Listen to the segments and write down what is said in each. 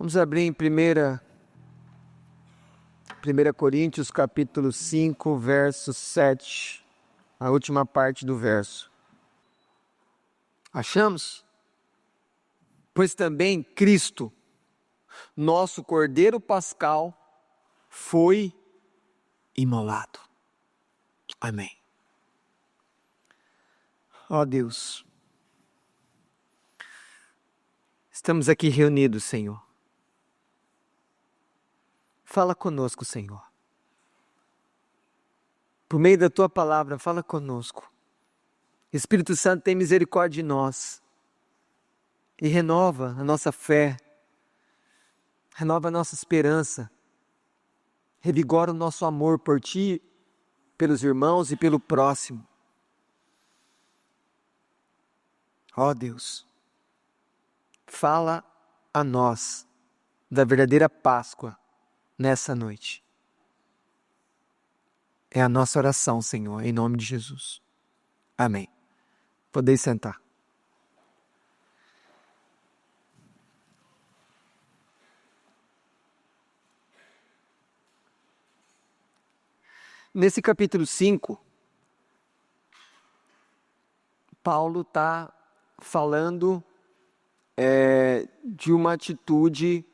Vamos abrir em 1 Coríntios capítulo 5, verso 7, a última parte do verso. Achamos? Pois também Cristo, nosso Cordeiro Pascal, foi imolado. Amém. Ó Deus, estamos aqui reunidos, Senhor. Fala conosco, Senhor. Por meio da Tua palavra, fala conosco. Espírito Santo, tem misericórdia de nós e renova a nossa fé, renova a nossa esperança, revigora o nosso amor por Ti, pelos irmãos e pelo próximo. Ó Deus, fala a nós da verdadeira Páscoa nessa noite. É a nossa oração, Senhor, em nome de Jesus. Amém. Podeis sentar. Nesse capítulo 5, Paulo está falando de uma atitude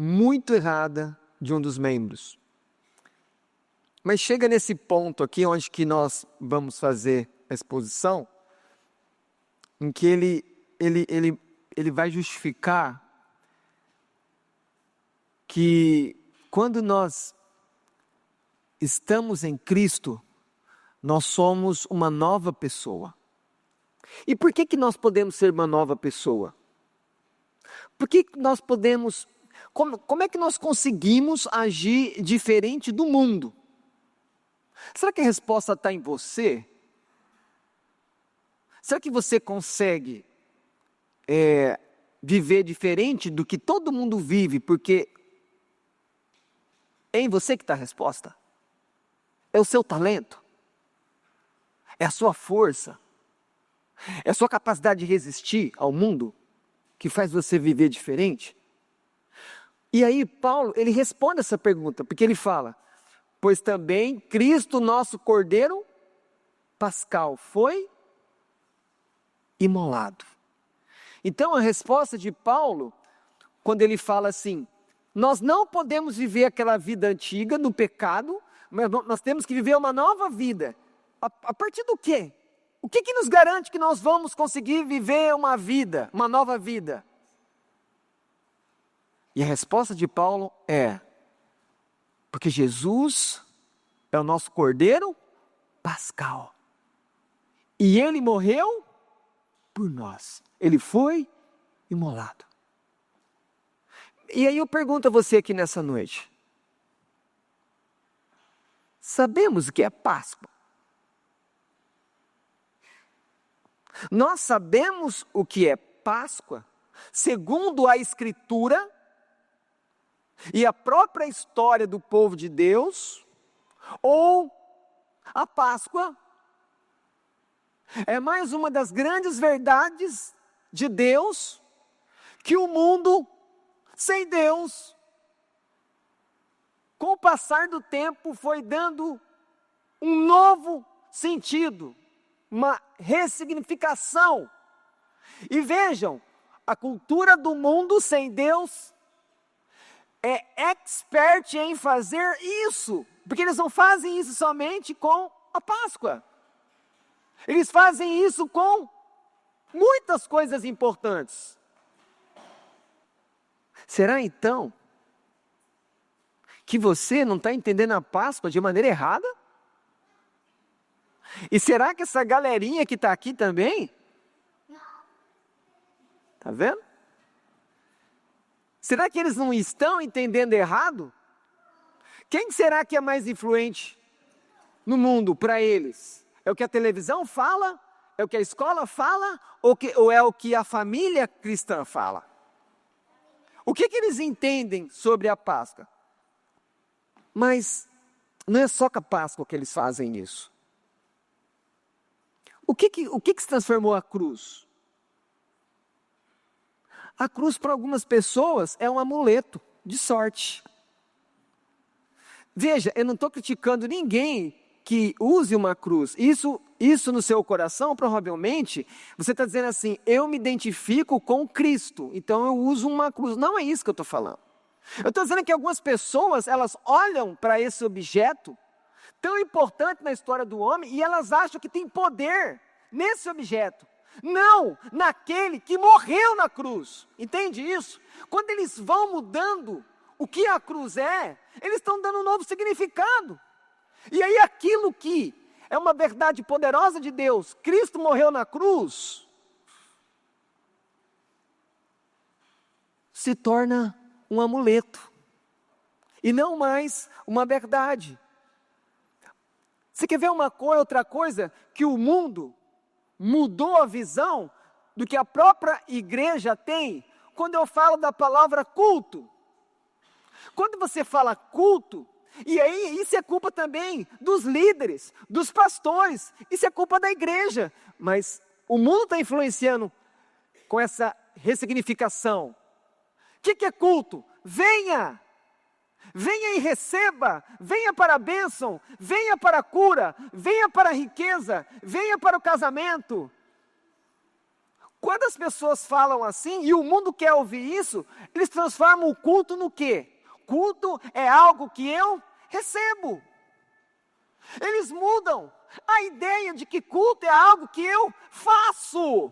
muito errada de um dos membros. Mas chega nesse ponto aqui, onde que nós vamos fazer a exposição, em que ele vai justificar que quando nós estamos em Cristo, nós somos uma nova pessoa. E por que nós podemos ser uma nova pessoa? Por que nós podemos... Como é que nós conseguimos agir diferente do mundo? Será que a resposta está em você? Será que você consegue viver diferente do que todo mundo vive? Porque é em você que está a resposta. É o seu talento. É a sua força. É a sua capacidade de resistir ao mundo que faz você viver diferente? E aí Paulo, ele responde essa pergunta, porque ele fala, pois também Cristo, nosso Cordeiro Pascal, foi imolado. Então a resposta de Paulo, quando ele fala assim, nós não podemos viver aquela vida antiga no pecado, mas nós temos que viver uma nova vida. A partir do quê? O que nos garante que nós vamos conseguir viver uma vida, uma nova vida? E a resposta de Paulo é, porque Jesus é o nosso Cordeiro Pascal. E Ele morreu por nós. Ele foi imolado. E aí eu pergunto a você aqui nessa noite. Sabemos o que é Páscoa? Nós sabemos o que é Páscoa, segundo a Escritura e a própria história do povo de Deus, ou a Páscoa é mais uma das grandes verdades de Deus que o mundo sem Deus, com o passar do tempo, foi dando um novo sentido, uma ressignificação. E vejam, a cultura do mundo sem Deus é expert em fazer isso, porque eles não fazem isso somente com a Páscoa. Eles fazem isso com muitas coisas importantes. Será então que você não está entendendo a Páscoa de maneira errada? E será que essa galerinha que está aqui também? Está vendo? Será que eles não estão entendendo errado? Quem será que é mais influente no mundo para eles? É o que a televisão fala? É o que a escola fala? Ou é o que a família cristã fala? O que eles entendem sobre a Páscoa? Mas não é só com a Páscoa que eles fazem isso. O que se transformou a cruz? A cruz para algumas pessoas é um amuleto de sorte. Veja, eu não estou criticando ninguém que use uma cruz. Isso no seu coração, provavelmente, você está dizendo assim, eu me identifico com Cristo, então eu uso uma cruz. Não é isso que eu estou falando. Eu estou dizendo que algumas pessoas, elas olham para esse objeto, tão importante na história do homem, e elas acham que tem poder nesse objeto. Não, naquele que morreu na cruz. Entende isso? Quando eles vão mudando o que a cruz é, eles estão dando um novo significado. E aí aquilo que é uma verdade poderosa de Deus, Cristo morreu na cruz, se torna um amuleto, e não mais uma verdade. Você quer ver outra coisa? Que o mundo mudou a visão do que a própria igreja tem, quando eu falo da palavra culto. Quando você fala culto, e aí isso é culpa também dos líderes, dos pastores, isso é culpa da igreja, mas o mundo está influenciando com essa ressignificação. O que é culto? Venha e receba, venha para a bênção, venha para a cura, venha para a riqueza, venha para o casamento. Quando as pessoas falam assim, e o mundo quer ouvir isso, eles transformam o culto no quê? Culto é algo que eu recebo. Eles mudam a ideia de que culto é algo que eu faço.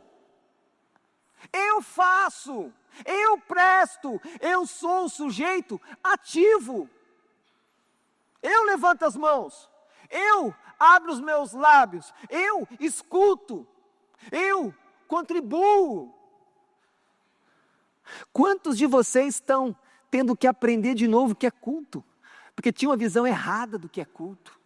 Eu faço, eu presto, eu sou um sujeito ativo. Eu levanto as mãos, eu abro os meus lábios, eu escuto, eu contribuo. Quantos de vocês estão tendo que aprender de novo o que é culto? Porque tinha uma visão errada do que é culto.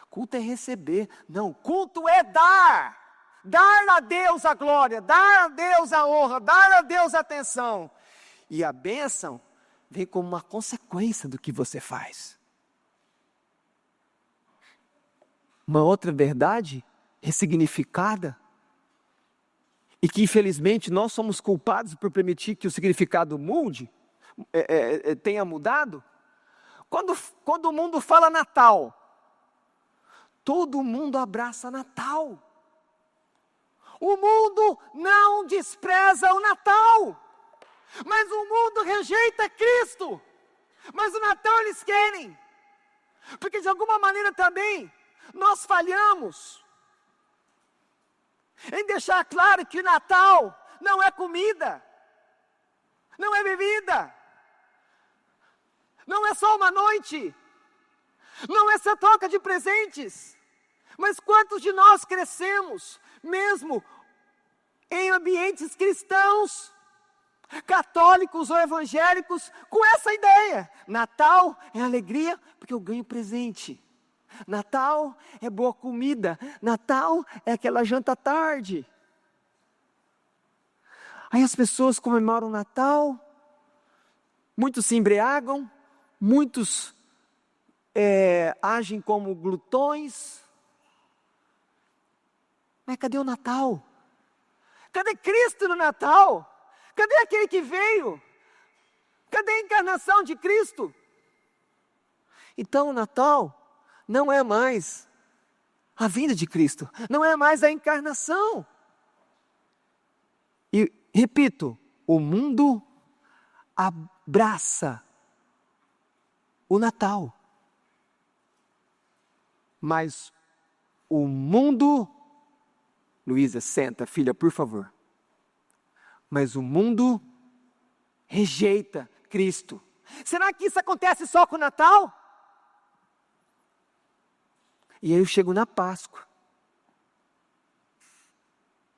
Culto é receber. Não, culto é dar. Dar a Deus a glória, dar a Deus a honra, dar a Deus a atenção. E a bênção vem como uma consequência do que você faz. Uma outra verdade ressignificada, e que infelizmente nós somos culpados por permitir que o significado tenha mudado. Quando o mundo fala Natal, todo mundo abraça Natal. O mundo não despreza o Natal, mas o mundo rejeita Cristo. Mas o Natal eles querem, porque de alguma maneira também nós falhamos em deixar claro que o Natal não é comida, não é bebida, não é só uma noite, não é essa troca de presentes. Mas quantos de nós crescemos, mesmo em ambientes cristãos, católicos ou evangélicos, com essa ideia? Natal é alegria porque eu ganho presente. Natal é boa comida. Natal é aquela janta à tarde. Aí as pessoas comemoram o Natal, muitos se embriagam, muitos agem como glutões. Mas cadê o Natal? Cadê Cristo no Natal? Cadê aquele que veio? Cadê a encarnação de Cristo? Então o Natal não é mais a vinda de Cristo, não é mais a encarnação. E repito, o mundo abraça o Natal, mas o mundo, Luísa, senta, filha, por favor. Mas o mundo rejeita Cristo. Será que isso acontece só com o Natal? E aí eu chego na Páscoa.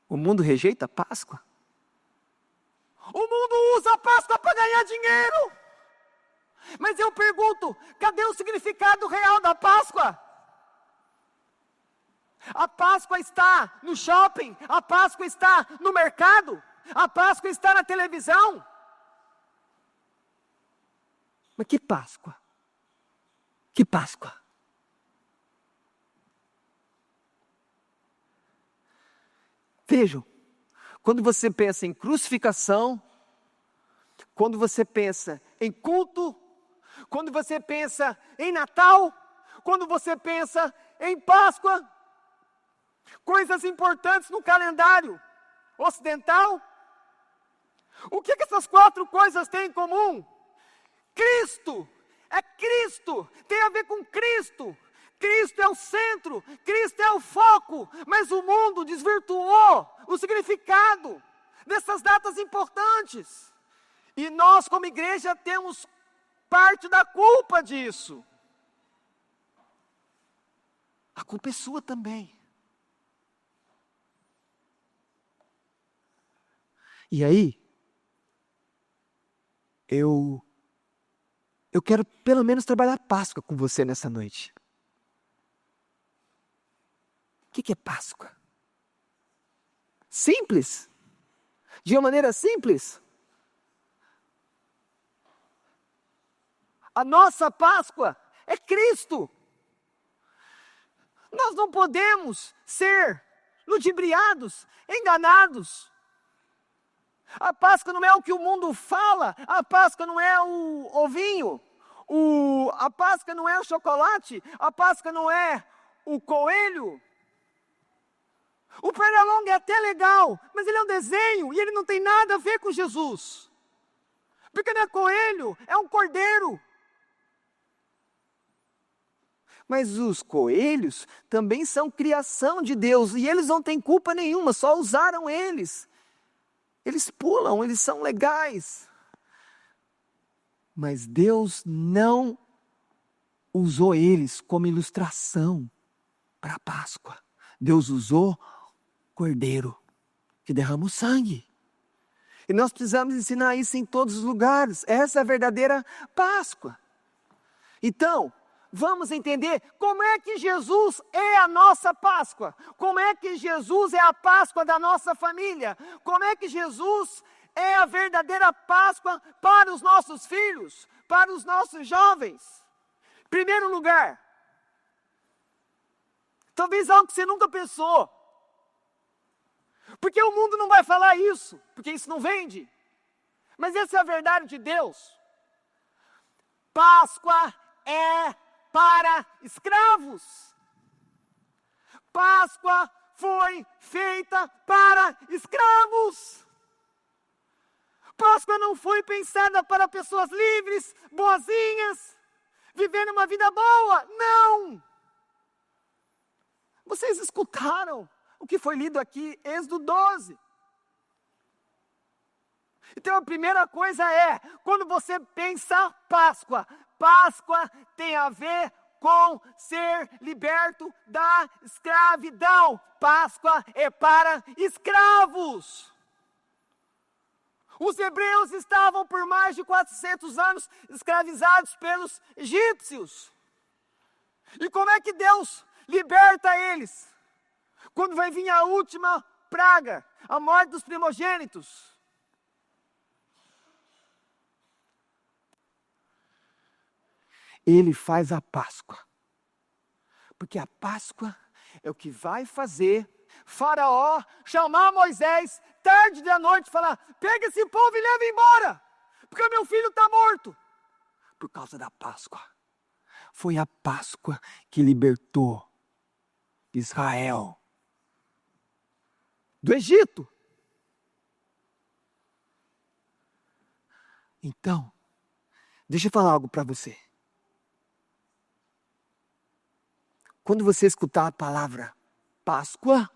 O mundo rejeita a Páscoa? O mundo usa a Páscoa para ganhar dinheiro. Mas eu pergunto, cadê o significado real da Páscoa? A Páscoa está no shopping, a Páscoa está no mercado, a Páscoa está na televisão. Mas que Páscoa? Que Páscoa? Vejam, quando você pensa em crucificação, quando você pensa em culto, quando você pensa em Natal, quando você pensa em Páscoa, coisas importantes no calendário ocidental. O que essas 4 coisas têm em comum? Cristo, é Cristo, tem a ver com Cristo. Cristo é o centro, Cristo é o foco, mas o mundo desvirtuou o significado dessas datas importantes. E nós, como igreja, temos parte da culpa disso. A culpa é sua também. E aí, eu quero pelo menos trabalhar a Páscoa com você nessa noite. O que é Páscoa? Simples. De uma maneira simples. A nossa Páscoa é Cristo. Nós não podemos ser ludibriados, enganados. A Páscoa não é o que o mundo fala, a Páscoa não é o ovinho, a Páscoa não é o chocolate, a Páscoa não é o coelho. O pernilongo é até legal, mas ele é um desenho e ele não tem nada a ver com Jesus. Porque não é coelho, é um cordeiro. Mas os coelhos também são criação de Deus e eles não têm culpa nenhuma, só usaram eles. Eles pulam, eles são legais. Mas Deus não usou eles como ilustração para a Páscoa. Deus usou cordeiro que derrama o sangue. E nós precisamos ensinar isso em todos os lugares. Essa é a verdadeira Páscoa. Então, vamos entender como é que Jesus é a nossa Páscoa. Como é que Jesus é a Páscoa da nossa família. Como é que Jesus é a verdadeira Páscoa para os nossos filhos, para os nossos jovens. Primeiro lugar, talvez algo que você nunca pensou. Porque o mundo não vai falar isso, porque isso não vende. Mas essa é a verdade de Deus. Páscoa é para escravos. Páscoa foi feita para escravos. Páscoa não foi pensada para pessoas livres, boazinhas, vivendo uma vida boa. Não! Vocês escutaram o que foi lido aqui, Êxodo 12. Então a primeira coisa é, quando você pensa Páscoa, Páscoa tem a ver com ser liberto da escravidão. Páscoa é para escravos. Os hebreus estavam por mais de 400 anos escravizados pelos egípcios. E como é que Deus liberta eles? Quando vai vir a última praga, a morte dos primogênitos. Ele faz a Páscoa. Porque a Páscoa é o que vai fazer Faraó chamar Moisés tarde da noite e falar: pega esse povo e leva embora, porque meu filho está morto. Por causa da Páscoa. Foi a Páscoa que libertou Israel do Egito. Então, deixa eu falar algo para você. Quando você escutar a palavra Páscoa,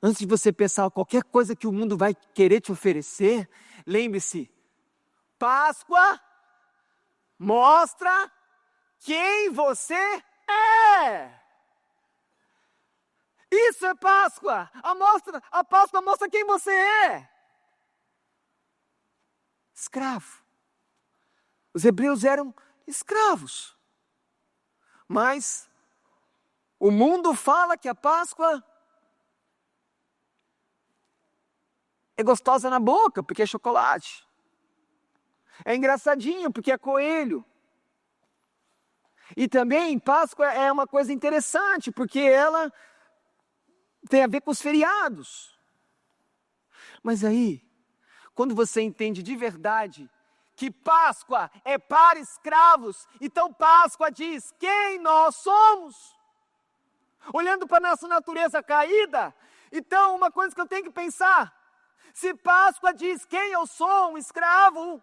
antes de você pensar qualquer coisa que o mundo vai querer te oferecer, lembre-se, Páscoa mostra quem você é. Isso é Páscoa. A Páscoa mostra quem você é. Escravo. Os hebreus eram escravos. Mas o mundo fala que a Páscoa é gostosa na boca, porque é chocolate. É engraçadinho, porque é coelho. E também Páscoa é uma coisa interessante, porque ela tem a ver com os feriados. Mas aí, quando você entende de verdade que Páscoa é para escravos, então Páscoa diz quem nós somos. Olhando para a nossa natureza caída, então uma coisa que eu tenho que pensar, se Páscoa diz quem eu sou, um escravo,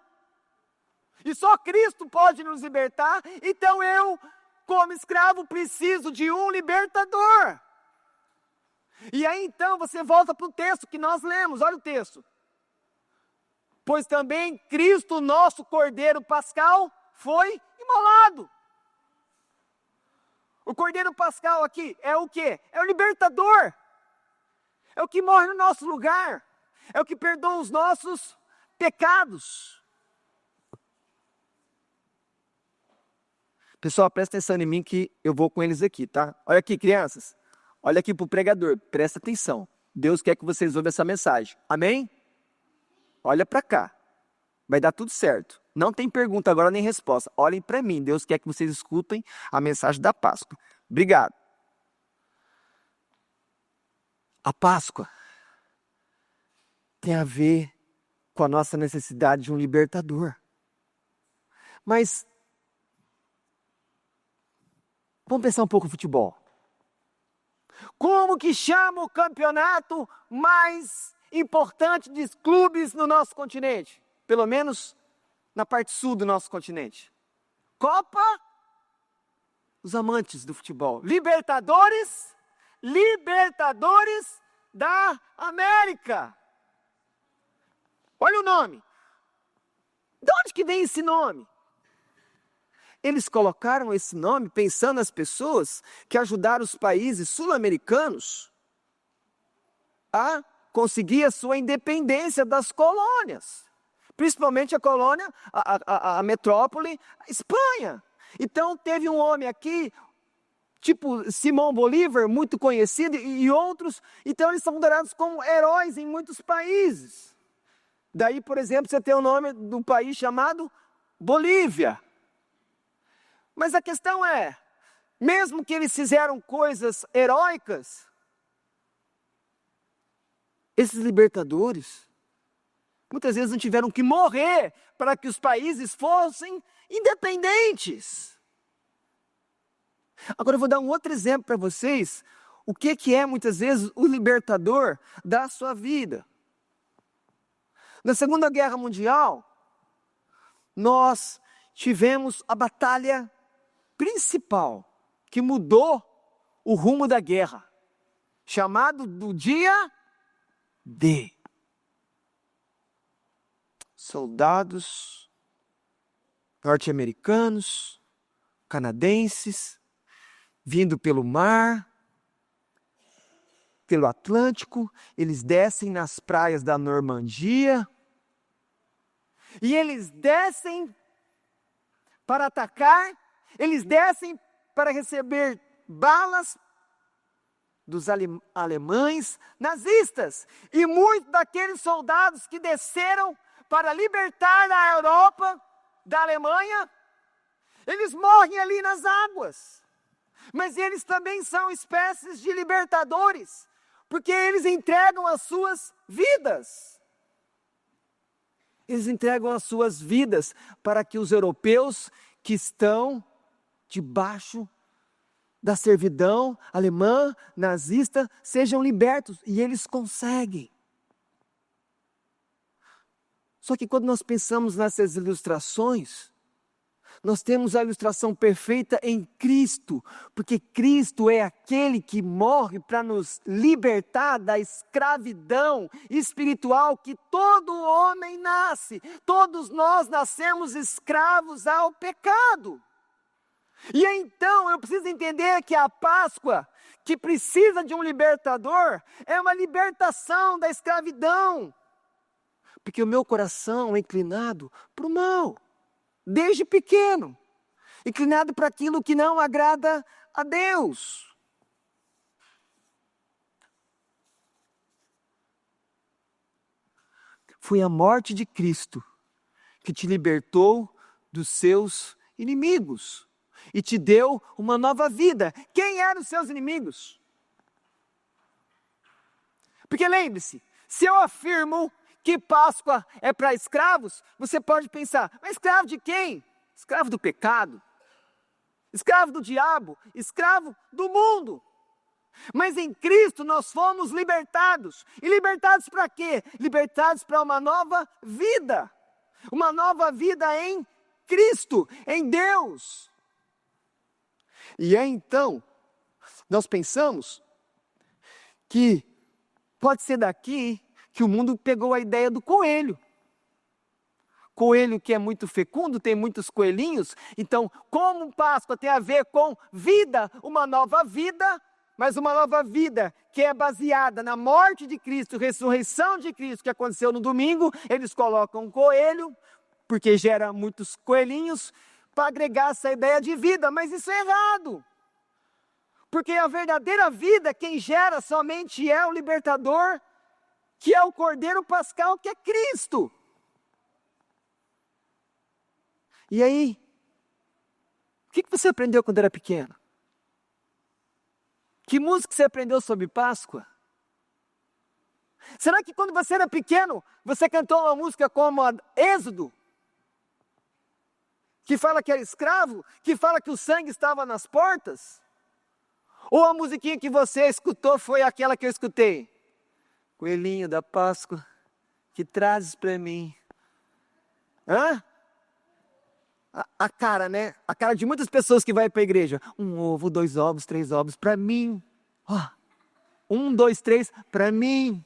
e só Cristo pode nos libertar, então eu, como escravo, preciso de um libertador. E aí então você volta para o texto que nós lemos, olha o texto. Pois também Cristo, nosso Cordeiro Pascal, foi imolado. O Cordeiro Pascal aqui é o quê? É o libertador. É o que morre no nosso lugar. É o que perdoa os nossos pecados. Pessoal, presta atenção em mim que eu vou com eles aqui, tá? Olha aqui, crianças. Olha aqui para o pregador. Presta atenção. Deus quer que vocês ouçam essa mensagem. Amém? Olha para cá, vai dar tudo certo. Não tem pergunta agora nem resposta. Olhem para mim, Deus quer que vocês escutem a mensagem da Páscoa. Obrigado. A Páscoa tem a ver com a nossa necessidade de um libertador. Mas, vamos pensar um pouco no futebol. Como que chama o campeonato mais importante de clubes no nosso continente, pelo menos na parte sul do nosso continente? Copa, os amantes do futebol, Libertadores da América. Olha o nome. De onde que vem esse nome? Eles colocaram esse nome pensando nas pessoas que ajudaram os países sul-americanos a conseguir a sua independência das colônias, principalmente a colônia, a metrópole, a Espanha. Então teve um homem aqui, tipo Simão Bolívar, muito conhecido, e outros, então eles são considerados como heróis em muitos países. Daí, por exemplo, você tem o nome do país chamado Bolívia. Mas a questão é, mesmo que eles fizeram coisas heróicas, esses libertadores, muitas vezes não tiveram que morrer para que os países fossem independentes. Agora eu vou dar um outro exemplo para vocês, o que é muitas vezes o libertador da sua vida. Na Segunda Guerra Mundial, nós tivemos a batalha principal que mudou o rumo da guerra, chamado do Dia D. Soldados norte-americanos, canadenses, vindo pelo mar, pelo Atlântico, eles descem nas praias da Normandia, e eles descem para atacar, eles descem para receber balas dos alemães nazistas. E muitos daqueles soldados que desceram para libertar a Europa da Alemanha, eles morrem ali nas águas. Mas eles também são espécies de libertadores, porque eles entregam as suas vidas. Eles entregam as suas vidas para que os europeus que estão debaixo da servidão alemã, nazista, sejam libertos. E eles conseguem. Só que quando nós pensamos nessas ilustrações, nós temos a ilustração perfeita em Cristo, porque Cristo é aquele que morre para nos libertar da escravidão espiritual que todo homem nasce. Todos nós nascemos escravos ao pecado. E então eu preciso entender que a Páscoa, que precisa de um libertador, é uma libertação da escravidão. Porque o meu coração é inclinado para o mal. Desde pequeno, inclinado para aquilo que não agrada a Deus. Foi a morte de Cristo que te libertou dos seus inimigos e te deu uma nova vida. Quem eram os seus inimigos? Porque lembre-se, se eu afirmo que Páscoa é para escravos, você pode pensar, mas escravo de quem? Escravo do pecado, escravo do diabo, escravo do mundo. Mas em Cristo nós fomos libertados. E libertados para quê? Libertados para uma nova vida. Uma nova vida em Cristo, em Deus. E aí então, nós pensamos que pode ser daqui que o mundo pegou a ideia do coelho. Coelho que é muito fecundo, tem muitos coelhinhos. Então, como Páscoa tem a ver com vida, uma nova vida, mas uma nova vida que é baseada na morte de Cristo, ressurreição de Cristo, que aconteceu no domingo, eles colocam um coelho, porque gera muitos coelhinhos, para agregar essa ideia de vida, mas isso é errado. Porque a verdadeira vida, quem gera somente é o libertador, que é o Cordeiro Pascal, que é Cristo. E aí, o que você aprendeu quando era pequeno? Que música você aprendeu sobre Páscoa? Será que quando você era pequeno, você cantou uma música como a Êxodo? Que fala que era escravo? Que fala que o sangue estava nas portas? Ou a musiquinha que você escutou foi aquela que eu escutei? Coelhinho da Páscoa, que trazes para mim. Hã? A cara, né? A cara de muitas pessoas que vai para a igreja. 1 ovo, 2 ovos, 3 ovos, para mim. 1, 2, 3, para mim.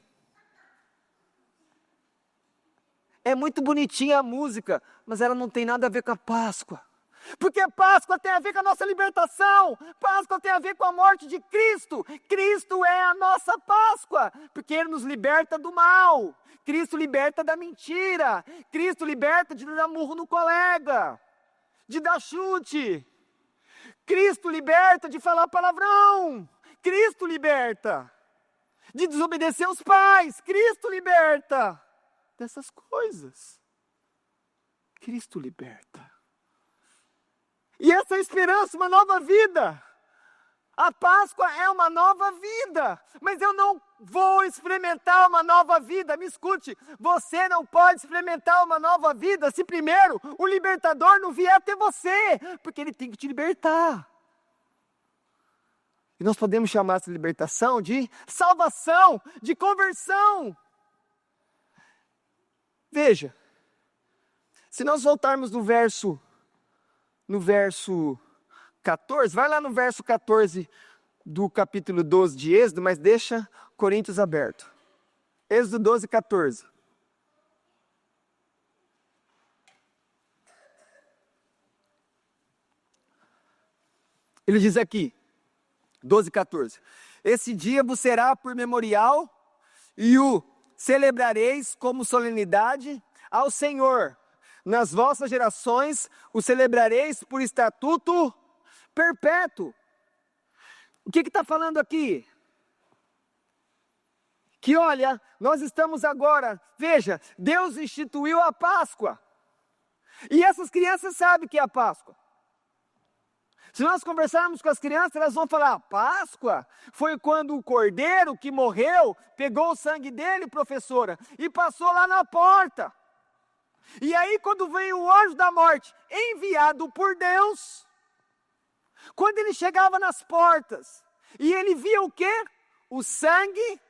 É muito bonitinha a música, mas ela não tem nada a ver com a Páscoa. Porque a Páscoa tem a ver com a nossa libertação. Páscoa tem a ver com a morte de Cristo. Cristo é a nossa Páscoa, porque Ele nos liberta do mal. Cristo liberta da mentira. Cristo liberta de dar murro no colega, de dar chute. Cristo liberta de falar palavrão. Cristo liberta de desobedecer os pais. Cristo liberta dessas coisas. Cristo liberta. E essa é a esperança, uma nova vida. A Páscoa é uma nova vida. Mas eu não vou experimentar uma nova vida. Me escute, você não pode experimentar uma nova vida se primeiro o libertador não vier até você. Porque ele tem que te libertar. E nós podemos chamar essa libertação de salvação, de conversão. Veja, se nós voltarmos no verso 14, vai lá no verso 14 do capítulo 12 de Êxodo, mas deixa Coríntios aberto. Êxodo 12, 14. Ele diz aqui, 12, 14. Esse dia vos será por memorial e o celebrareis como solenidade ao Senhor. Nas vossas gerações o celebrareis por estatuto perpétuo. O que está falando aqui? Que olha, nós estamos agora, veja, Deus instituiu a Páscoa. E essas crianças sabem que é a Páscoa. Se nós conversarmos com as crianças, elas vão falar, Páscoa foi quando o cordeiro que morreu, pegou o sangue dele, professora, e passou lá na porta. E aí quando veio o anjo da morte, enviado por Deus, quando ele chegava nas portas, e ele via o quê? O sangue,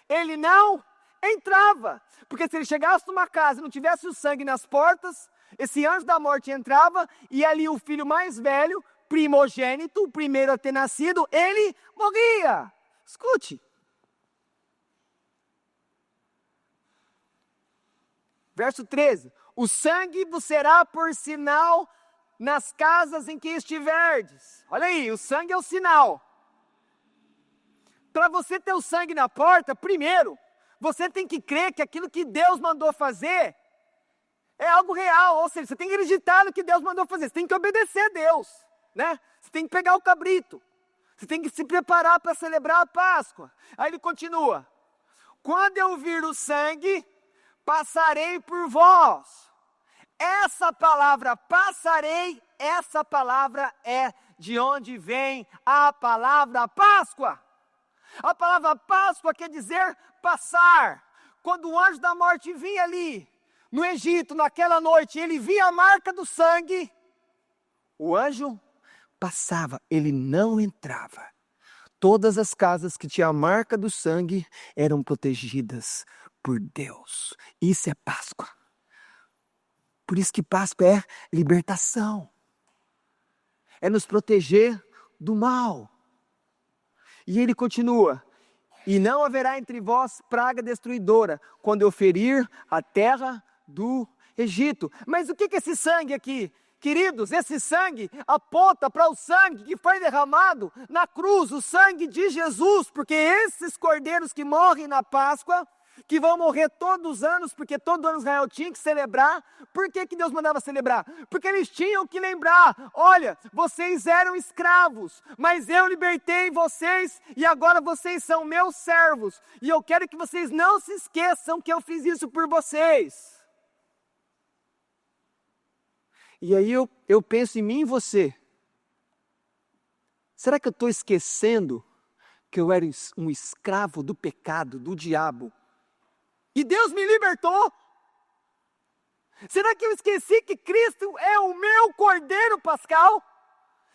ele não entrava. Porque se ele chegasse numa casa e não tivesse o sangue nas portas, esse anjo da morte entrava, e ali o filho mais velho, primogênito, o primeiro a ter nascido, ele morria. Escute. Verso 13. O sangue vos será por sinal nas casas em que estiverdes. Olha aí, o sangue é o sinal. Para você ter o sangue na porta, primeiro, você tem que crer que aquilo que Deus mandou fazer é algo real. Ou seja, você tem que acreditar no que Deus mandou fazer. Você tem que obedecer a Deus. Né? Você tem que pegar o cabrito. Você tem que se preparar para celebrar a Páscoa. Aí ele continua. Quando eu vir o sangue, passarei por vós. Essa palavra passarei, essa palavra é de onde vem a palavra Páscoa. A palavra Páscoa quer dizer passar. quando o anjo da morte vinha ali, no Egito, naquela noite, ele via a marca do sangue, o anjo passava, ele não entrava. Todas as casas que tinham a marca do sangue eram protegidas por Deus. Isso é Páscoa. Por isso que Páscoa é libertação. É nos proteger do mal. E ele continua: e não haverá entre vós praga destruidora, quando eu ferir a terra do Egito. Mas o que é esse sangue aqui? Queridos, esse sangue aponta para o sangue que foi derramado na cruz, o sangue de Jesus, porque esses cordeiros que morrem na Páscoa, que vão morrer todos os anos, porque todo ano Israel tinha que celebrar. Por que Deus mandava celebrar? Porque eles tinham que lembrar: olha, vocês eram escravos, mas eu libertei vocês e agora vocês são meus servos. E eu quero que vocês não se esqueçam que eu fiz isso por vocês. E aí eu penso em mim e você. Será que eu estou esquecendo que eu era um escravo do pecado, do diabo? E Deus me libertou? Será que eu esqueci que Cristo é o meu cordeiro pascal?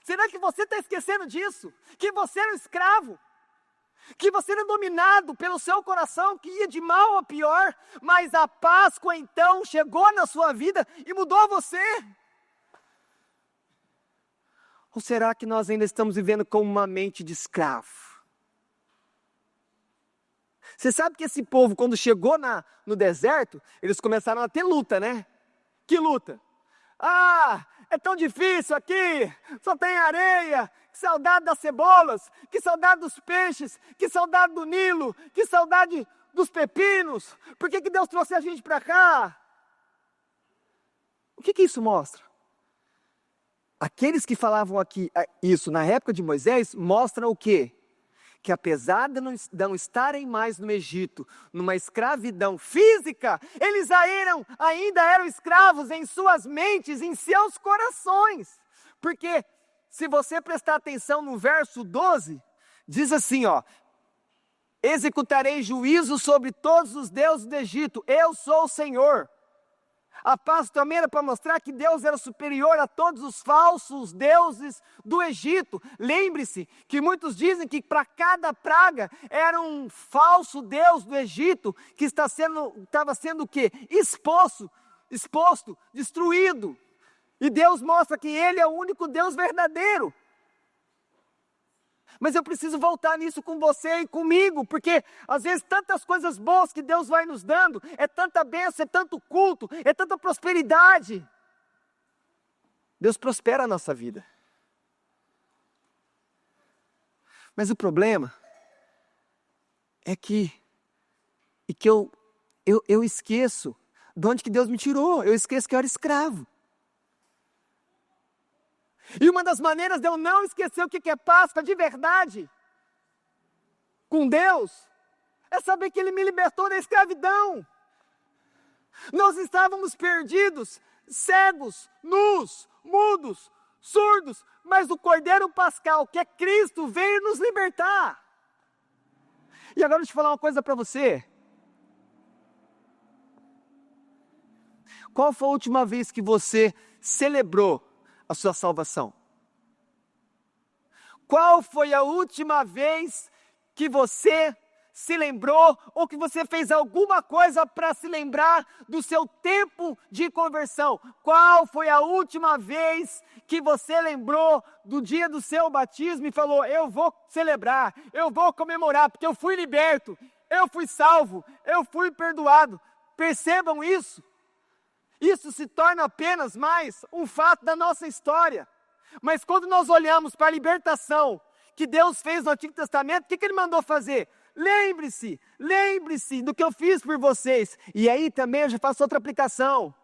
Será que você está esquecendo disso? Que você era um escravo? Que você era dominado pelo seu coração, que ia de mal a pior, mas a Páscoa então chegou na sua vida e mudou você? Ou será que nós ainda estamos vivendo com uma mente de escravo? Você sabe que esse povo, quando chegou no deserto, eles começaram a ter luta, né? Que luta? Ah, é tão difícil aqui, só tem areia, que saudade das cebolas, que saudade dos peixes, que saudade do Nilo, que saudade dos pepinos. Por que Deus trouxe a gente para cá? O que isso mostra? Aqueles que falavam aqui isso na época de Moisés mostram o quê? Que apesar de não estarem mais no Egito, numa escravidão física, eles ainda eram escravos em suas mentes, em seus corações. Porque se você prestar atenção no verso 12, diz assim, ó: executarei juízo sobre todos os deuses do Egito, eu sou o Senhor. A Páscoa também era para mostrar que Deus era superior a todos os falsos deuses do Egito. Lembre-se que muitos dizem que para cada praga era um falso deus do Egito que estava sendo o quê? Exposto, destruído. E Deus mostra que Ele é o único Deus verdadeiro. Mas eu preciso voltar nisso com você e comigo, porque às vezes tantas coisas boas que Deus vai nos dando, é tanta bênção, é tanto culto, é tanta prosperidade. Deus prospera a nossa vida. Mas o problema é que eu esqueço de onde que Deus me tirou, eu esqueço que eu era escravo. E uma das maneiras de eu não esquecer o que é Páscoa de verdade com Deus é saber que Ele me libertou da escravidão. Nós estávamos perdidos, cegos, nus, mudos, surdos, mas o Cordeiro Pascal, que é Cristo, veio nos libertar. E agora deixa eu falar uma coisa para você. Qual foi a última vez que você celebrou a sua salvação? Qual foi a última vez que você se lembrou ou que você fez alguma coisa para se lembrar do seu tempo de conversão? Qual foi a última vez que você lembrou do dia do seu batismo e falou: eu vou celebrar, eu vou comemorar, porque eu fui liberto, eu fui salvo, eu fui perdoado? Percebam isso. Isso se torna apenas mais um fato da nossa história. Mas quando nós olhamos para a libertação que Deus fez no Antigo Testamento, o que Ele mandou fazer? Lembre-se do que eu fiz por vocês. E aí também eu já faço outra aplicação.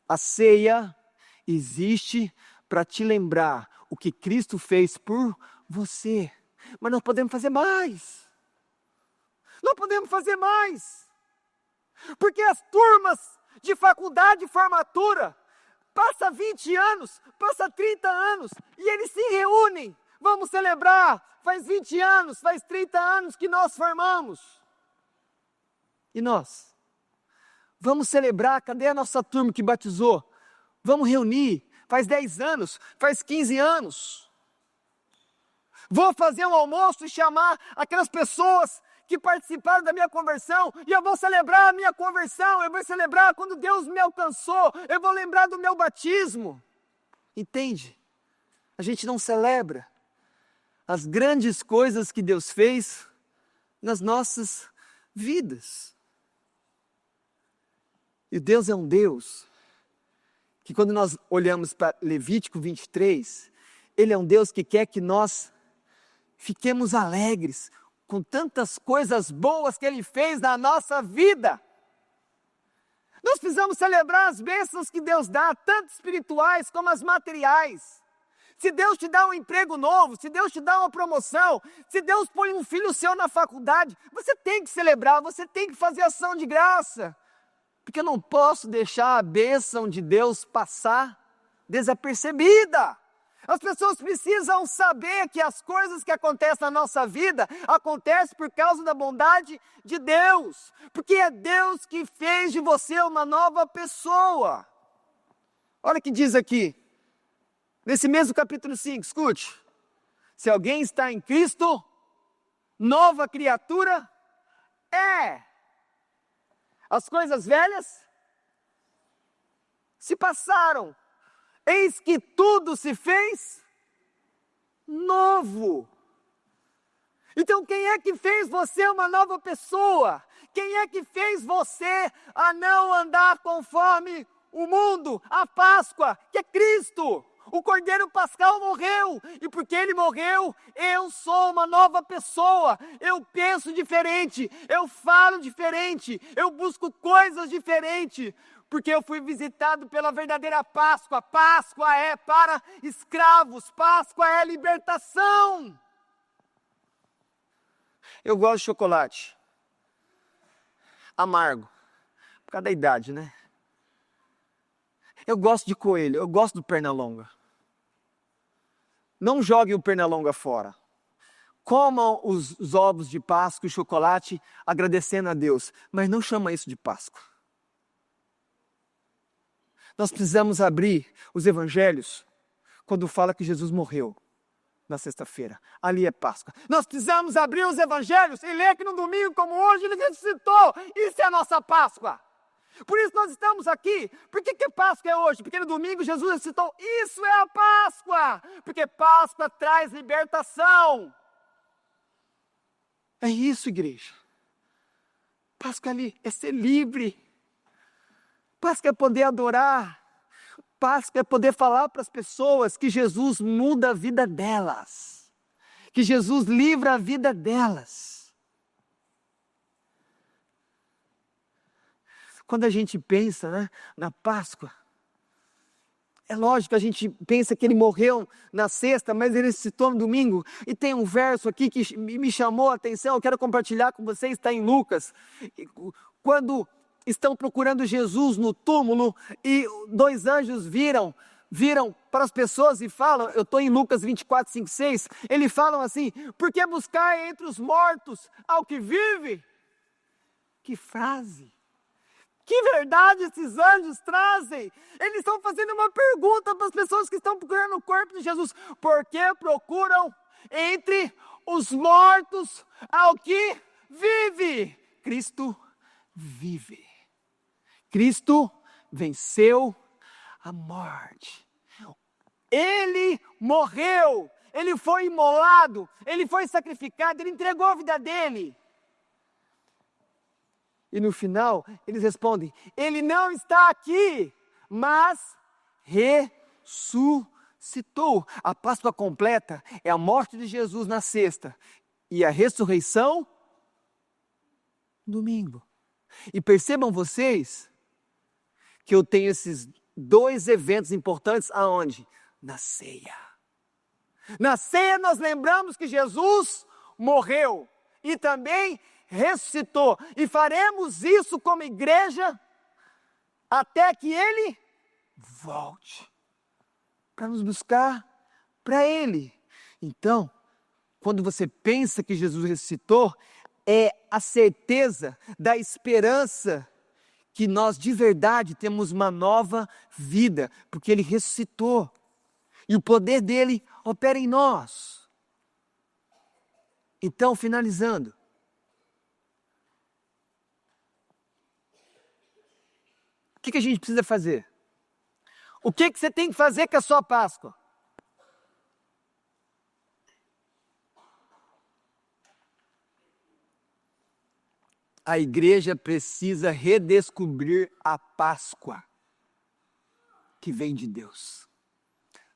A ceia existe para te lembrar o que Cristo fez por você. Mas nós podemos fazer mais. Não podemos fazer mais. Porque as turmas de faculdade e formatura passa 20 anos, passa 30 anos, e eles se reúnem. Vamos celebrar, faz 20 anos, faz 30 anos que nós formamos. E nós? Vamos celebrar, cadê a nossa turma que batizou? Vamos reunir, faz 10 anos, faz 15 anos. Vou fazer um almoço e chamar aquelas pessoas que participaram da minha conversão, e eu vou celebrar a minha conversão, eu vou celebrar quando Deus me alcançou, eu vou lembrar do meu batismo. Entende? A gente não celebra as grandes coisas que Deus fez nas nossas vidas. E Deus é um Deus que, quando nós olhamos para Levítico 23, Ele é um Deus que quer que nós fiquemos alegres com tantas coisas boas que Ele fez na nossa vida. Nós precisamos celebrar as bênçãos que Deus dá, tanto espirituais como as materiais. Se Deus te dá um emprego novo, se Deus te dá uma promoção, se Deus põe um filho seu na faculdade, você tem que celebrar, você tem que fazer ação de graça. Porque eu não posso deixar a bênção de Deus passar desapercebida. As pessoas precisam saber que as coisas que acontecem na nossa vida, acontecem por causa da bondade de Deus. Porque é Deus que fez de você uma nova pessoa. Olha o que diz aqui, nesse mesmo capítulo 5, escute. Se alguém está em Cristo, nova criatura é. As coisas velhas se passaram. Eis que tudo se fez novo. Então quem é que fez você uma nova pessoa? Quem é que fez você a não andar conforme o mundo? A Páscoa, que é Cristo. O Cordeiro Pascal morreu, e porque Ele morreu, eu sou uma nova pessoa. Eu penso diferente, eu falo diferente, eu busco coisas diferentes. Porque eu fui visitado pela verdadeira Páscoa. Páscoa é para escravos, Páscoa é libertação. Eu gosto de chocolate amargo, por causa da idade, né? Eu gosto de coelho, eu gosto do Pernalonga. Não jogue o Pernalonga fora. Comam os ovos de Páscoa e chocolate agradecendo a Deus, mas não chama isso de Páscoa. Nós precisamos abrir os evangelhos quando fala que Jesus morreu na sexta-feira. Ali é Páscoa. Nós precisamos abrir os evangelhos e ler que no domingo como hoje Ele ressuscitou. Isso é a nossa Páscoa. Por isso nós estamos aqui. Por que Páscoa é hoje? Porque no domingo Jesus ressuscitou. Isso é a Páscoa. Porque Páscoa traz libertação. É isso, igreja. Páscoa ali é ser livre. Páscoa é poder adorar. Páscoa é poder falar para as pessoas que Jesus muda a vida delas. Que Jesus livra a vida delas. Quando a gente pensa, né, na Páscoa, é lógico, a gente pensa que Ele morreu na sexta, mas Ele ressuscitou no domingo. E tem um verso aqui que me chamou a atenção, eu quero compartilhar com vocês, está em Lucas. Quando estão procurando Jesus no túmulo e 2 anjos viram para as pessoas e falam, eu estou em Lucas 24, 5, 6, eles falam assim, por que buscar entre os mortos ao que vive? Que frase! Que verdade esses anjos trazem! Eles estão fazendo uma pergunta para as pessoas que estão procurando o corpo de Jesus. Por que procuram entre os mortos ao que vive? Cristo vive. Cristo venceu a morte. Ele morreu, Ele foi imolado, Ele foi sacrificado, Ele entregou a vida dele. E no final, eles respondem, Ele não está aqui, mas ressuscitou. A Páscoa completa é a morte de Jesus na sexta e a ressurreição no domingo. E percebam vocês que eu tenho esses 2 eventos importantes aonde? Na ceia. Na ceia nós lembramos que Jesus morreu e também ressuscitou. E faremos isso como igreja até que Ele volte para nos buscar para Ele. Então, quando você pensa que Jesus ressuscitou, é a certeza da esperança que nós de verdade temos uma nova vida, porque Ele ressuscitou e o poder dele opera em nós. Então, finalizando, o que a gente precisa fazer? O que você tem que fazer com a sua Páscoa? A igreja precisa redescobrir a Páscoa que vem de Deus.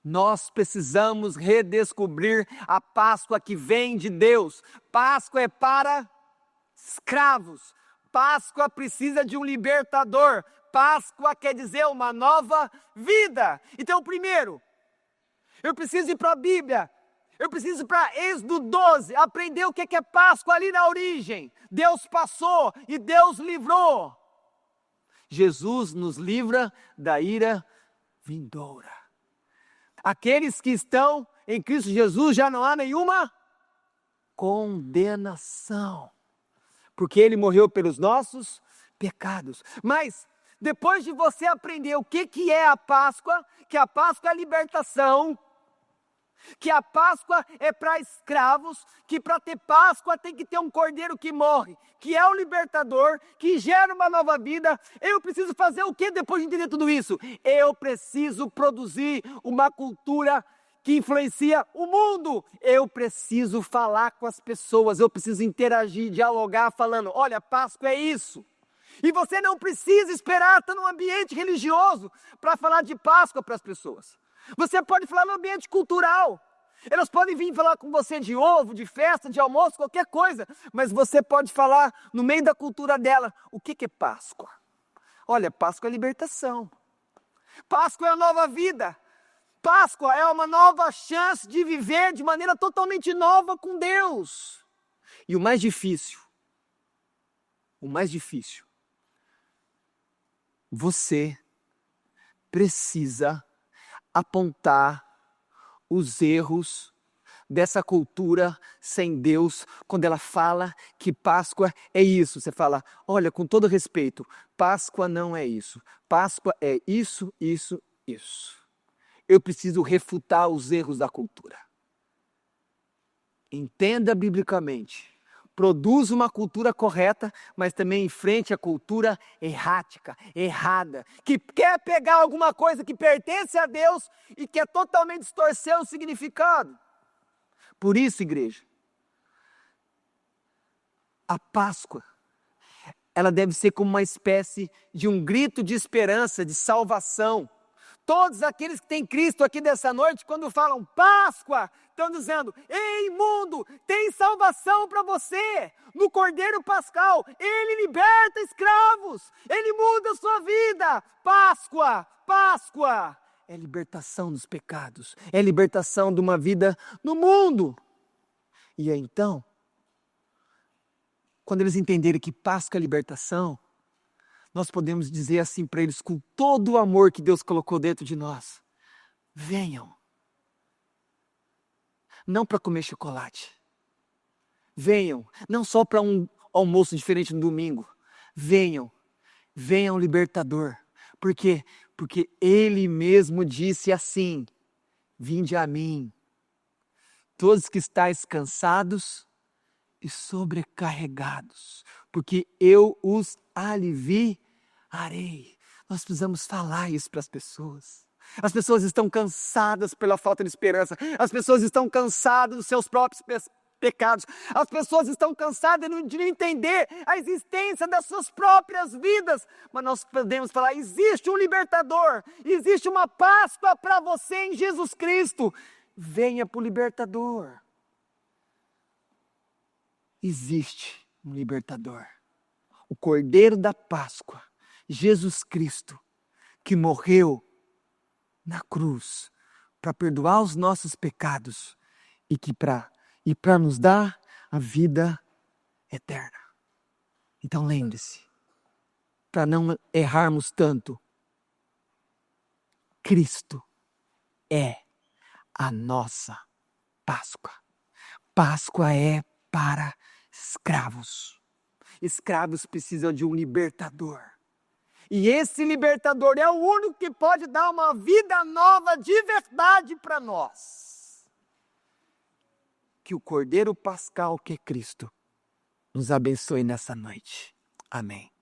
Nós precisamos redescobrir a Páscoa que vem de Deus. Páscoa é para escravos. Páscoa precisa de um libertador. Páscoa quer dizer uma nova vida. Então, primeiro, eu preciso ir para a Bíblia. Eu preciso ir para Êxodo 12, aprender o que é Páscoa ali na origem. Deus passou e Deus livrou. Jesus nos livra da ira vindoura. Aqueles que estão em Cristo Jesus já não há nenhuma condenação, porque Ele morreu pelos nossos pecados. Mas depois de você aprender o que é a Páscoa, que a Páscoa é a libertação, que a Páscoa é para escravos, que para ter Páscoa tem que ter um cordeiro que morre, que é o libertador, que gera uma nova vida. Eu preciso fazer o que depois de entender tudo isso? Eu preciso produzir uma cultura que influencia o mundo. Eu preciso falar com as pessoas, eu preciso interagir, dialogar, falando, olha, Páscoa é isso. E você não precisa esperar estar num ambiente religioso para falar de Páscoa para as pessoas. Você pode falar no ambiente cultural. Elas podem vir falar com você de ovo, de festa, de almoço, qualquer coisa. Mas você pode falar no meio da cultura dela. O que é Páscoa? Olha, Páscoa é libertação. Páscoa é a nova vida. Páscoa é uma nova chance de viver de maneira totalmente nova com Deus. E o mais difícil, você precisa apontar os erros dessa cultura sem Deus, quando ela fala que Páscoa é isso. Você fala, olha, com todo respeito, Páscoa não é isso. Páscoa é isso, isso, isso. Eu preciso refutar os erros da cultura. Entenda biblicamente. Produz uma cultura correta, mas também enfrente a cultura errática, errada, que quer pegar alguma coisa que pertence a Deus e quer totalmente distorcer o significado. Por isso, igreja, a Páscoa, ela deve ser como uma espécie de um grito de esperança, de salvação. Todos aqueles que têm Cristo aqui dessa noite, quando falam Páscoa, estão dizendo, ei mundo, tem salvação para você, no Cordeiro Pascal, Ele liberta escravos, Ele muda a sua vida, Páscoa, Páscoa, é libertação dos pecados, é libertação de uma vida no mundo. E aí, então, quando eles entenderem que Páscoa é libertação, nós podemos dizer assim para eles, com todo o amor que Deus colocou dentro de nós, venham. Não para comer chocolate. Venham, não só para um almoço diferente no domingo. Venham libertador. Por quê? Porque Ele mesmo disse assim, vinde a mim, todos que estáis cansados e sobrecarregados, porque eu os aliviarei. Nós precisamos falar isso para as pessoas. As pessoas estão cansadas pela falta de esperança. As pessoas estão cansadas dos seus próprios pecados. As pessoas estão cansadas de não entender a existência das suas próprias vidas. Mas nós podemos falar, existe um libertador. Existe uma Páscoa para você em Jesus Cristo. Venha para o libertador. Existe um libertador. O Cordeiro da Páscoa, Jesus Cristo, que morreu na cruz para perdoar os nossos pecados e para nos dar a vida eterna. Então lembre-se, para não errarmos tanto, Cristo é a nossa Páscoa. Páscoa é para escravos. Escravos precisam de um libertador. E esse libertador é o único que pode dar uma vida nova de verdade para nós. Que o Cordeiro Pascal, que é Cristo, nos abençoe nessa noite. Amém.